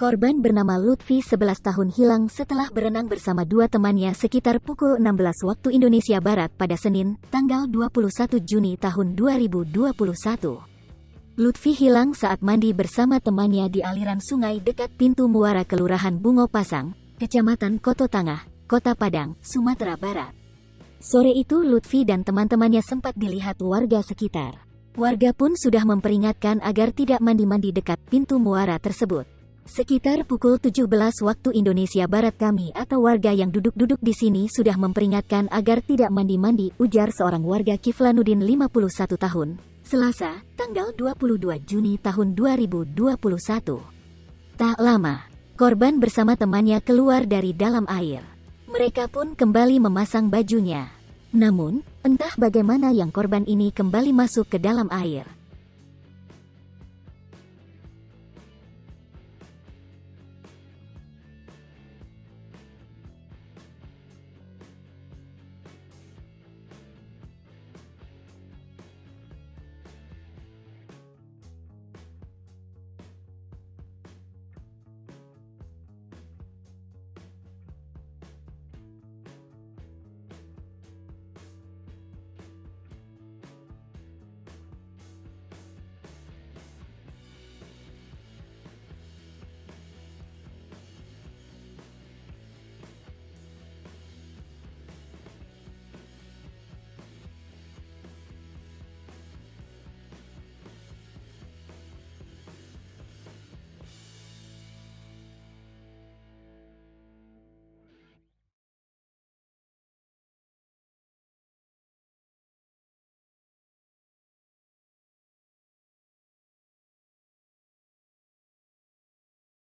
Korban bernama Lutfi 11 tahun hilang setelah berenang bersama dua temannya sekitar pukul 16 waktu Indonesia Barat pada Senin, tanggal 21 Juni tahun 2021. Lutfi hilang saat mandi bersama temannya di aliran sungai dekat pintu muara Kelurahan Bungo Pasang, Kecamatan Koto Tangah, Kota Padang, Sumatera Barat. Sore itu Lutfi dan teman-temannya sempat dilihat warga sekitar. Warga pun sudah memperingatkan agar tidak mandi-mandi dekat pintu muara tersebut. Sekitar pukul 17 waktu Indonesia Barat kami atau warga yang duduk-duduk di sini sudah memperingatkan agar tidak mandi-mandi, ujar seorang warga Kiflanuddin 51 tahun, Selasa, tanggal 22 Juni tahun 2021. Tak lama, korban bersama temannya keluar dari dalam air. Mereka pun kembali memasang bajunya. Namun, entah bagaimana yang korban ini kembali masuk ke dalam air.